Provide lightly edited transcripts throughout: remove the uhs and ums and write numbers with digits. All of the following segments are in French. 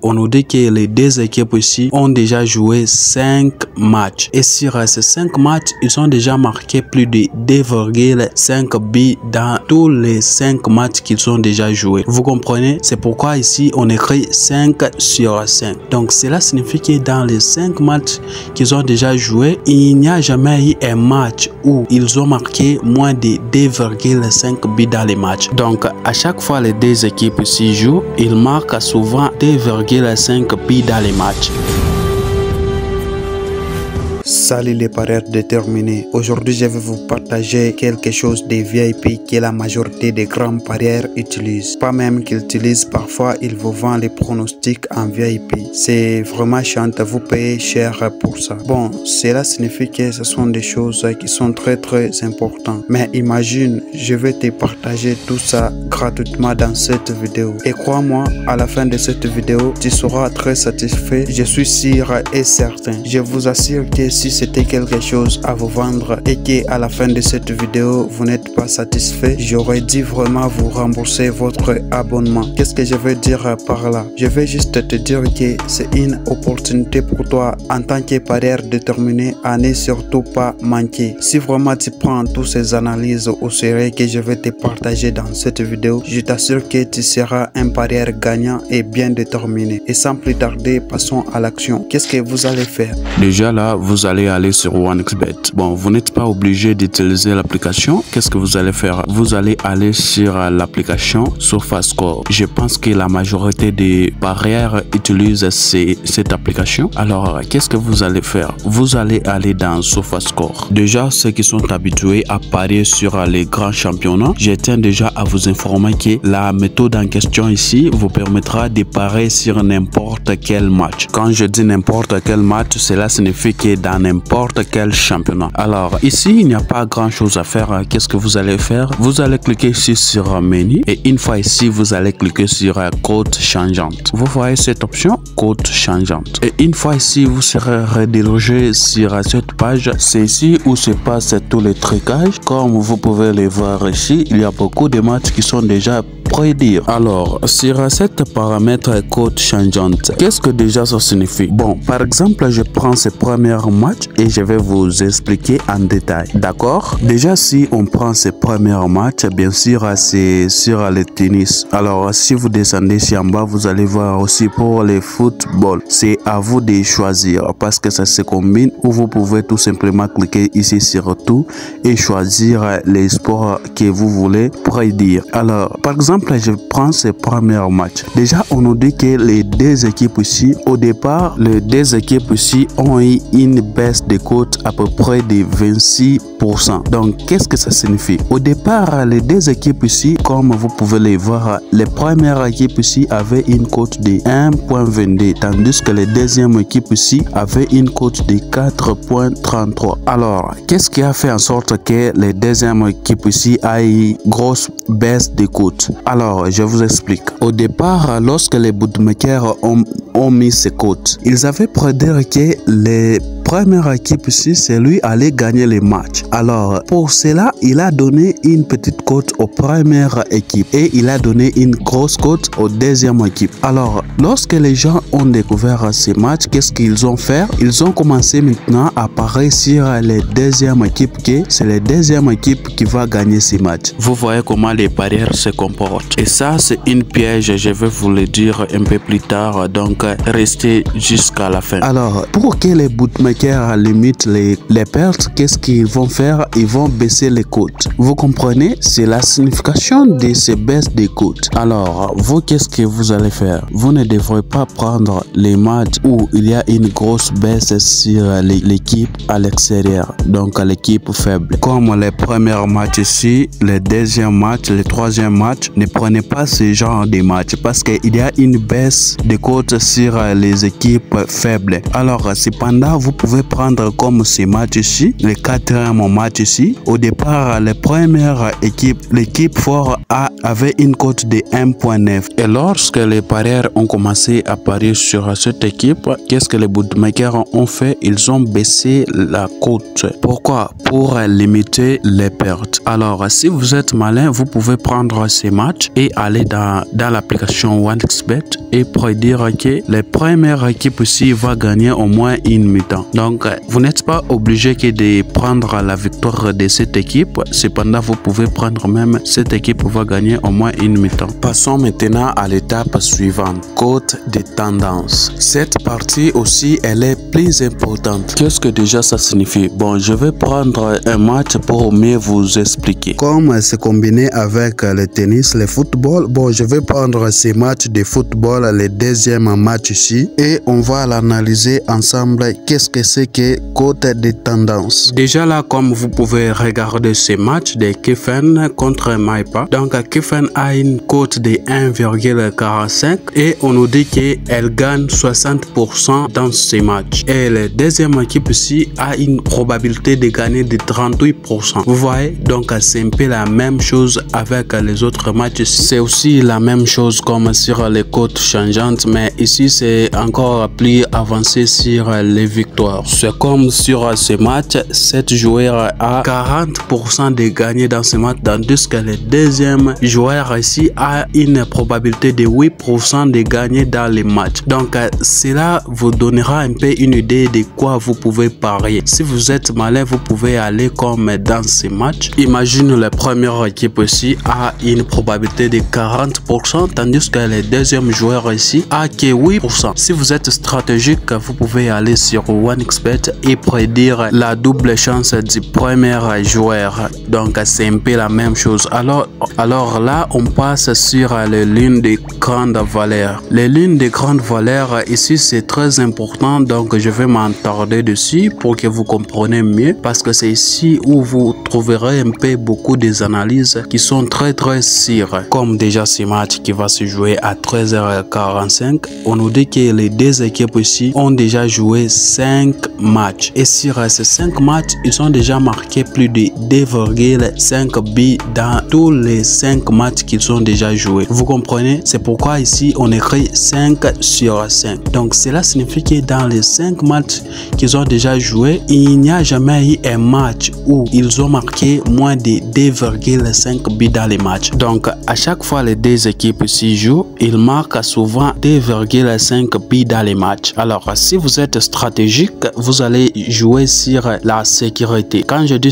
on nous dit que les deux équipes ici ont déjà joué 5 matchs. Et sur ces 5 matchs, ils ont déjà marqué plus de 2,5 buts dans tous les 5 matchs qu'ils ont déjà joué. Vous comprenez? C'est pourquoi ici, on écrit 5 sur 5. Donc, cela signifie que dans les 5 matchs qu'ils ont déjà joué, il n'y a jamais eu un match où ils ont marqué moins de 2,5 buts dans les matchs. Donc, à chaque fois les deux équipes ici jouent, ils marquent souvent 2,5 buts dans les matchs. Salut les parieurs déterminés. Aujourd'hui, je vais vous partager quelque chose de VIP que la majorité des grands parieurs utilisent. Pas même qu'ils utilisent, parfois ils vous vendent les pronostics en VIP. C'est vraiment chiant, vous payez cher pour ça. Bon, cela signifie que ce sont des choses qui sont très importantes. Mais imagine, je vais te partager tout ça gratuitement dans cette vidéo. Et crois-moi, à la fin de cette vidéo, tu seras très satisfait. Je suis sûr et certain. Je vous assure que si c'était quelque chose à vous vendre et que à la fin de cette vidéo vous n'êtes pas satisfait, j'aurais dû vraiment vous rembourser votre abonnement. Qu'est-ce que je veux dire par là? Je vais juste te dire que c'est une opportunité pour toi en tant que parieur déterminé à ne surtout pas manquer. Si vraiment tu prends toutes ces analyses au sérieux que je vais te partager dans cette vidéo, je t'assure que tu seras un parieur gagnant et bien déterminé. Et sans plus tarder, passons à l'action. Qu'est-ce que vous allez faire? Déjà là, vous allez aller sur OneXBet. Bon, vous n'êtes pas obligé d'utiliser l'application. Qu'est-ce que vous allez faire? Vous allez aller sur l'application SofaScore. Je pense que la majorité des parieurs utilisent cette application. Alors, qu'est-ce que vous allez faire? Vous allez aller dans SofaScore. Déjà, ceux qui sont habitués à parier sur les grands championnats, je tiens déjà à vous informer que la méthode en question ici vous permettra de parier sur n'importe quel match. Quand je dis n'importe quel match, cela signifie que dans n'importe quel championnat. Alors ici, il n'y a pas grand chose à faire. Qu'est-ce que vous allez faire? Vous allez cliquer ici sur menu et une fois ici, vous allez cliquer sur cote changeante. Vous voyez cette option, cote changeante. Et une fois ici, vous serez redirigé sur cette page. C'est ici où se passent tous les trucages. Comme vous pouvez les voir ici, il y a beaucoup de matchs qui sont déjà prédire. Alors, sur cette paramètre cote changeante, qu'est-ce que déjà ça signifie? Bon, par exemple, je prends ce premier match et je vais vous expliquer en détail. D'accord? Déjà, si on prend ce premier match, bien sûr, c'est sur le tennis. Alors, si vous descendez ici en bas, vous allez voir aussi pour le football. C'est à vous de choisir parce que ça se combine ou vous pouvez tout simplement cliquer ici sur tout et choisir les sports que vous voulez prédire. Alors, par exemple, je prends ce premier match. Déjà, on nous dit que les deux équipes ici, au départ, les deux équipes ici ont eu une baisse de cote à peu près de 26%. Donc, qu'est-ce que ça signifie? Au départ, les deux équipes ici, comme vous pouvez les voir, les premières équipes ici avaient une cote de 1,22, tandis que les deuxièmes équipes ici avaient une cote de 4,33. Alors, qu'est-ce qui a fait en sorte que les deuxièmes équipes ici aient une grosse baisse de cote? Alors, je vous explique. Au départ, lorsque les bookmakers ont mis ces cotes, ils avaient prédit que les première équipe ici, c'est lui allait gagner les matchs. Alors, pour cela, il a donné une petite cote aux premières équipes et il a donné une grosse cote aux deuxième équipes. Alors, lorsque les gens ont découvert ces matchs, qu'est-ce qu'ils ont fait? Ils ont commencé maintenant à parier sur les deuxièmes équipes, que c'est les deuxième équipe qui va gagner ces matchs. Vous voyez comment les parieurs se comportent. Et ça, c'est une piège, je vais vous le dire un peu plus tard. Donc, restez jusqu'à la fin. Alors, pour que les bookmakers limitent les pertes, qu'est-ce qu'ils vont faire? Ils vont baisser les cotes. Vous comprenez? C'est la signification de ces baisses des cotes. Alors, vous, qu'est-ce que vous allez faire? Vous ne devrez pas prendre les matchs où il y a une grosse baisse sur l'équipe à l'extérieur, donc à l'équipe faible. Comme les premiers matchs ici, les deuxièmes matchs, les troisièmes matchs, ne prenez pas ce genre de matchs parce qu'il y a une baisse de cotes sur les équipes faibles. Alors, cependant, vous pouvez prendre comme ces matchs ici, les quatrième match ici. Au départ, les premières équipes, l'équipe fort A avait une cote de 1,9. Et lorsque les parieurs ont commencé à parier sur cette équipe, qu'est-ce que les bookmakers ont fait? Ils ont baissé la cote. Pourquoi? Pour limiter les pertes. Alors, si vous êtes malin, vous pouvez prendre ces matchs et aller dans l'application OneXBet et prédire que la première équipe aussi va gagner au moins une mi-temps. Donc, vous n'êtes pas obligé que de prendre la victoire de cette équipe. Cependant, vous pouvez prendre même cette équipe va gagner au moins une mi-temps. Passons maintenant à l'étape suivante, cote de tendance. Cette partie aussi, elle est plus importante. Qu'est-ce que déjà ça signifie? Bon, je vais prendre un match pour mieux vous expliquer. Comme c'est combiné avec le tennis, le football, bon, je vais prendre ces matchs de football, le deuxième match ici, et on va l'analyser ensemble. Qu'est-ce que c'est que cote de tendance? Déjà là, comme vous pouvez regarder ce match de Kiffen contre Maipa. Donc, Kiffen a une cote de 1,45 et on nous dit qu'elle gagne 60% dans ces matchs. Et la deuxième équipe ici a une probabilité de gagner de 38%. Vous voyez, donc c'est un peu la même chose avec les autres matchs. C'est aussi la même chose comme sur les cotes changeantes, mais ici c'est encore plus avancé sur les victoires. C'est comme sur ce match, cette joueur a 40% de gagner dans ce match, tandis que le deuxième joueur ici a une probabilité de 8% de gagner dans les matchs. Donc cela vous donnera un peu une idée de quoi vous pouvez parier. Si vous êtes malin, vous pouvez aller comme dans ces matchs. Imagine la première équipe ici a une probabilité de 40%, tandis que le deuxième joueur ici a que 8%. Si vous êtes stratégique, vous pouvez aller sur OneXBet et prédire la double chance du premier joueur. Donc c'est un peu la même chose. Alors là, on passe sur les lignes de grande valeur. Les lignes de grande valeur ici, c'est très important. Donc je vais m'attarder dessus pour que vous compreniez mieux, parce que c'est ici où vous trouverez un peu beaucoup des analyses qui sont très sûres. Comme déjà ce match qui va se jouer à 13h45, on nous dit que les deux équipes ici ont déjà joué 5 matchs. Et sur ces 5 matchs, ils ont déjà marqué plus de 2,5 buts dans tous les 5 matchs qu'ils ont déjà joués. Vous comprenez? C'est pourquoi ici on écrit 5 sur 5. Donc cela signifie que dans les 5 matchs qu'ils ont déjà joué, il n'y a jamais eu un match où ils ont marqué moins de 2,5 buts dans les matchs. Donc à chaque fois les deux équipes ici jouent, ils marquent souvent 2,5 buts dans les matchs. Alors si vous êtes stratégique, vous allez jouer sur la sécurité. Quand je dis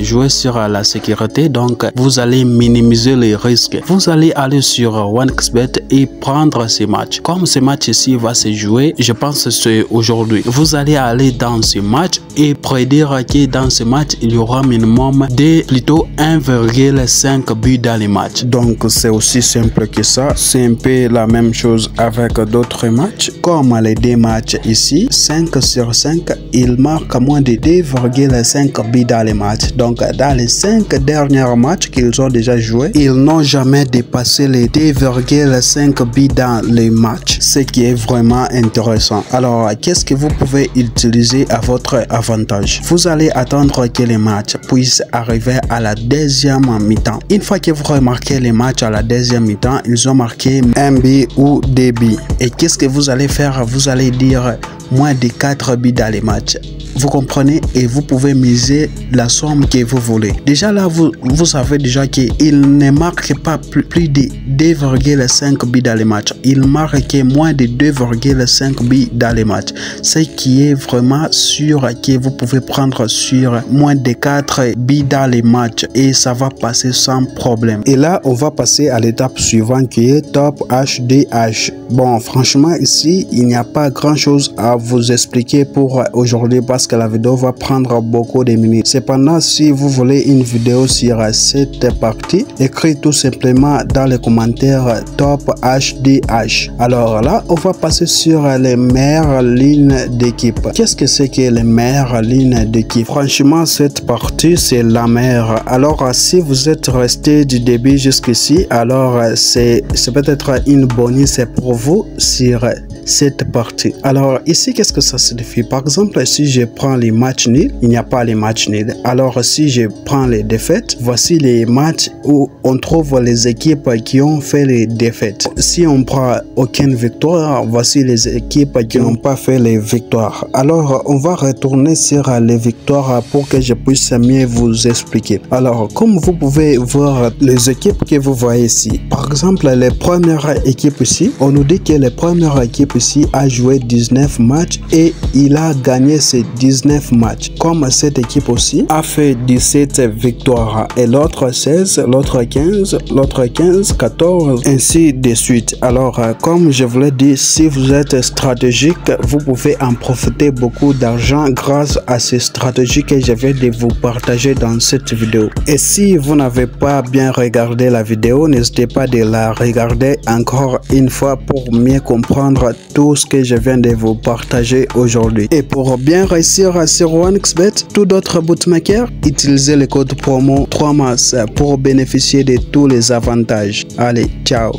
jouer sur la sécurité, donc vous allez minimiser les risques. Vous allez aller sur OneXBet et prendre ces matchs. Comme ce match ici va se jouer, je pense que c'est aujourd'hui. Vous allez aller dans ce match et prédire que dans ce match, il y aura minimum de plutôt 1,5 buts dans les matchs. Donc c'est aussi simple que ça. C'est un peu la même chose avec d'autres matchs. Comme les deux matchs ici, 5 sur 5, ils marquent moins de 2,5 buts dans les matchs. Donc dans les 5 derniers matchs qu'ils ont déjà joué, ils n'ont jamais dépassé les 2,5 buts dans les matchs, ce qui est vraiment intéressant. Alors qu'est-ce que vous pouvez utiliser à votre avantage? Vous allez attendre que les matchs puissent arriver à la deuxième mi-temps. Une fois que vous remarquez les matchs à la deuxième mi-temps, ils ont marqué un but ou 2 buts. Et qu'est-ce que vous allez faire? Vous allez dire moins de 4 buts dans les matchs. Vous comprenez? Et vous pouvez miser la somme que vous voulez. Déjà là, vous savez déjà qu'il ne marque pas plus de 2,5 buts dans les matchs. Il marque moins de 2,5 buts dans les matchs. Ce qui est vraiment sûr que vous pouvez prendre sur moins de 4 buts dans les matchs et ça va passer sans problème. Et là, on va passer à l'étape suivante qui est Top HDH. Bon, franchement, ici, il n'y a pas grand chose à vous expliquer pour aujourd'hui parce que la vidéo va prendre beaucoup de minutes. Cependant, si vous voulez une vidéo sur cette partie, écrivez tout simplement dans les commentaires Top HDH. Alors là, on va passer sur les meilleures lignes d'équipe. Qu'est-ce que c'est que les meilleures lignes d'équipe? Franchement, cette partie, c'est la meilleure. Alors, si vous êtes resté du début jusqu'ici, alors c'est peut-être une bonus pour vous sur cette partie. Alors ici, qu'est-ce que ça signifie? Par exemple, si je prends les matchs nuls, il n'y a pas les matchs nuls. Alors si je prends les défaites, voici les matchs où on trouve les équipes qui ont fait les défaites. Si on prend aucune victoire, voici les équipes qui n'ont pas fait les victoires. Alors on va retourner sur les victoires pour que je puisse mieux vous expliquer. Alors comme vous pouvez voir les équipes que vous voyez ici, par exemple les premières équipes ici, on nous dit que les premières équipes équipe ici a joué 19 matchs et il a gagné ces 19 matchs. Comme cette équipe aussi a fait 17 victoires et l'autre 16, l'autre 15, l'autre 15, 14, ainsi de suite. Alors, comme je vous l'ai dit, si vous êtes stratégique, vous pouvez en profiter beaucoup d'argent grâce à ces stratégies que je vais de vous partager dans cette vidéo. Et si vous n'avez pas bien regardé la vidéo, n'hésitez pas de la regarder encore une fois pour mieux comprendre tout ce que je viens de vous partager aujourd'hui. Et pour bien réussir sur 1xBet, tout d'autres bookmakers, utilisez le code promo 3mars pour bénéficier de tous les avantages. Allez, ciao!